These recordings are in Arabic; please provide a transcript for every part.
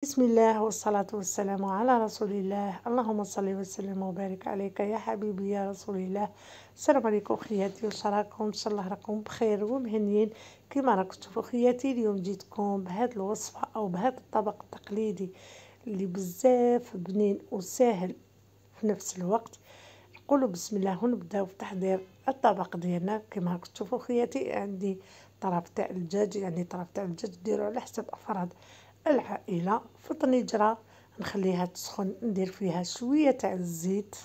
بسم الله والصلاة والسلام على رسول الله. اللهم صل وسلم وبارك عليك يا حبيبي يا رسول الله. السلام عليكم خياتي، واش راكم؟ ان شاء الله راكم بخير ومهنيين. كما راكم تشوفوا خياتي، اليوم جيتكم بهذه الوصفة او بهذا الطبق التقليدي اللي بزاف بنين وسهل في نفس الوقت. نقولوا بسم الله ونبداو في تحضير الطبق ديالنا. كما راكم تشوفوا خياتي، عندي طرف تاع الدجاج، يعني طرف تاع الدجاج ديروا على حسب افراد العائله. في طنجره نخليها تسخن، ندير فيها شويه تاع الزيت،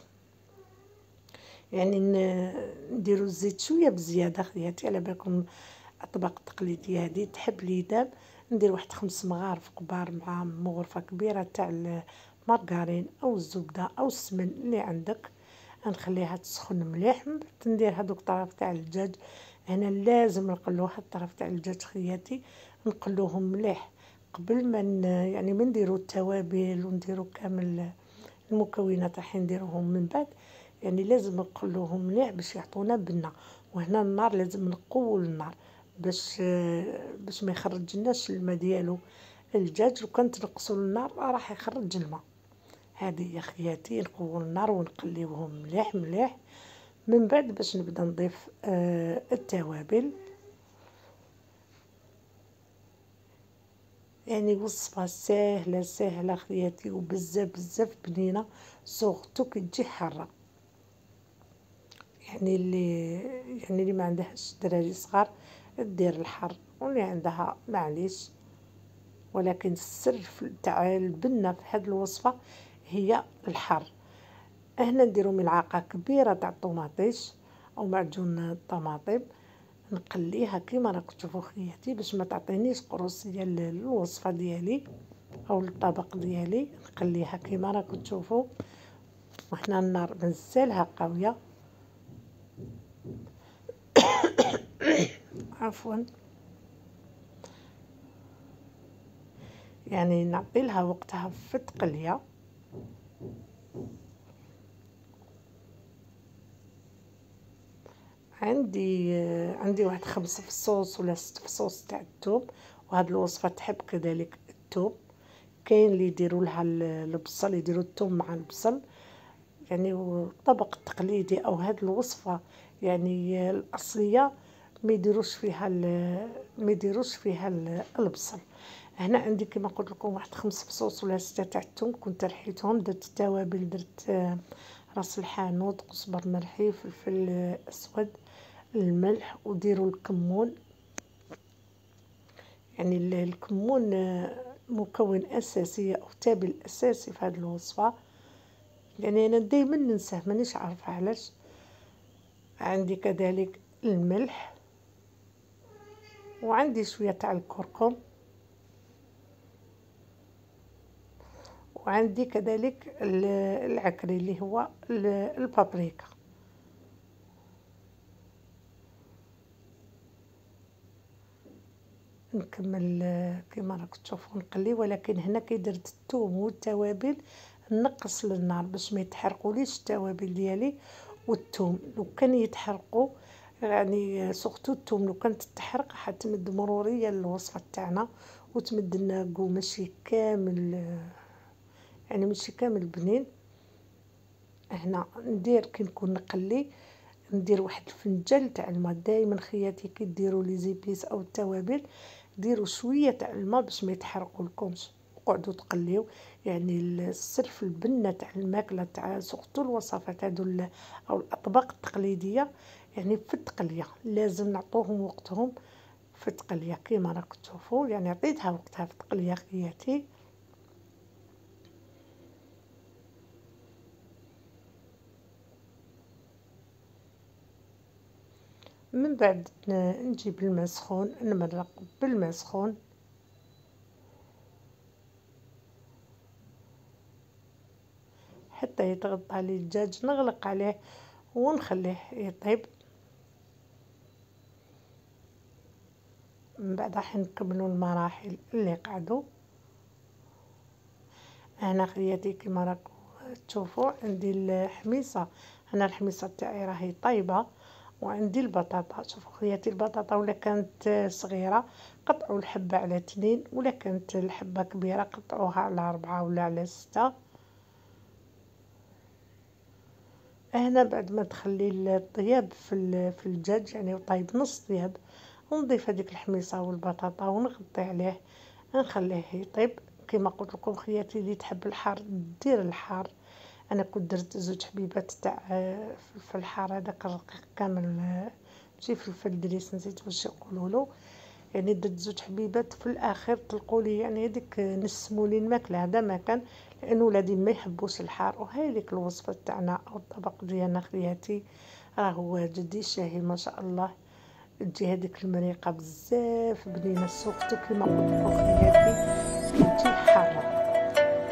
يعني نديروا الزيت شويه بزياده خياتي على بالكم. الطبق التقليدي هذه تحب ليدام، ندير واحد 5 مغارف كبار مع مغرفه كبيره تاع المارغرين او الزبده او السمن اللي عندك. نخليها تسخن مليح، من بعد ندير هذوك طرف تاع الدجاج. هنا لازم نقلو هاد الطرف تاع الدجاج خياتي، نقلوهم مليح قبل ما يعني ما نديروا التوابل ونديروا كامل المكونات راح نديروهم من بعد. يعني لازم نقلوهم مليح باش يعطونا بنه. وهنا النار لازم نقوي النار باش ما يخرجناش الماء ديالو الدجاج. وكان تنقصوا النار راح يخرج الماء. هذه يا خياتي نقوي النار ونقليوهم مليح مليح. من بعد باش نبدا نضيف التوابل. يعني وصفة سهلة سهلة خياتي وبزاف بزاف بنينة، سورتو كي تجي حارة. يعني اللي ما عندهاش دراري صغار دير الحر، واللي عندها معليش. ولكن السر تاع البنة في هذه الوصفة هي الحر. هنا نديرو ملعقة كبيرة تاع الطوماطيش او معجون الطماطم، نقليها كيما راكم تشوفوا خياتي باش ما تعطينيش قروص ديال الوصفه ديالي او الطبق ديالي. نقليها كيما راكم تشوفوا، وحنا النار مازالها قويه. عفوا، يعني نعطي لها وقتها في التقليه. عندي واحد 5 فصوص ولا 6 فصوص تاع الثوم، وهاد الوصفه تحب كذلك الثوم. كاين اللي يديروا لها البصل، يديروا الثوم مع البصل. يعني الطبق التقليدي او هاد الوصفه يعني الاصليه ما يديروش فيها البصل. هنا عندي كما قلت لكم واحد 5 فصوص ولا 6 تاع الثوم، كنت رحيتهم، درت التوابل، درت راس الحانوت، قزبر مرحي، فلفل اسود، الملح، وديروا الكمون. يعني الكمون مكون اساسي او تابل اساسي في هذه الوصفه. يعني انا دائما ننساه، مانيش عارفه علاش. عندي كذلك الملح، وعندي شويه تاع الكركم، وعندي كذلك العكري اللي هو البابريكا. نكمل كما راكم تشوفوا نقلي. ولكن هنا كي درت الثوم والتوابل نقص للنار باش ما يتحرقوليش التوابل ديالي والثوم. لو كان يتحرقوا، يعني سورتو الثوم لو كانت تتحرق حتمد مروريه الوصفه تاعنا وتمد لنا كو ماشي كامل، يعني ماشي كامل بنين. هنا ندير كي نكون نقلي، ندير واحد الفنجان تاع الماء. دائما خياتي كي ديروا لي زيبيس او التوابل ديروا شويه تاع الماء باش ما يتحرقوا لكمش، وقعدوا تقليو. يعني السر في البنه تاع الماكله تاع سورتو الوصفات هذو او الاطباق التقليديه، يعني في التقليه لازم نعطوهم وقتهم في التقليه. كيما راكم تشوفوا يعني عطيتها وقتها في التقليه خياتي. من بعد نجيب الماء سخون، نمرق بالماء سخون حتى يتغطى عليه الدجاج، نغلق عليه ونخليه يطيب. من بعد راح نكملوا المراحل اللي قعدوا. هنا خياتي كما راكم تشوفوا عندي الحميصه. هنا الحميصه تاعي راهي طايبه، وعندي البطاطا. شوفوا خوياتي البطاطا ولا كانت صغيره قطعوا الحبه على 2، ولا كانت الحبه كبيره قطعوها على 4 ولا على 6. هنا بعد ما تخلي الطياب في الدجاج يعني طيب نص طياب، ونضيف هذيك الحميصه والبطاطا ونغطي عليه نخليه يطيب. كما قلت لكم خياتي اللي تحب الحار دير الحار. انا كنت درت 2 حبيبات تاع فلفل حار، هذاك الرقيق كامل، ماشي فلفل دريس نسيت واش يقولوا له. يعني درت 2 حبيبات في الاخر طلقوا لي يعني هذيك نسموا لي الماكله. هذا ما كان لان ولادي ما يحبوش الحار. وهاي ديك الوصفه تاعنا او الطبق ديالنا خياتي راهو جدي شاهي ما شاء الله. تجي هذيك المريقه بزاف بنينه سورتو كيما قلت لكم خياتي تجي حاره.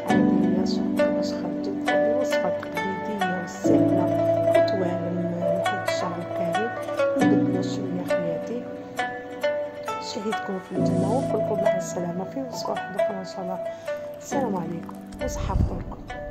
هذه هي شوف كيفاش خرجت. هذه وصفه تقليديه وسهله وتوالم لحد الشهر الكريم. نبدلو شويه خياتي. شهيتكم في الجنه ونقول لكم مع السلامه في وصفه اخرى ان شاء الله. السلام عليكم وصحه فطوركم.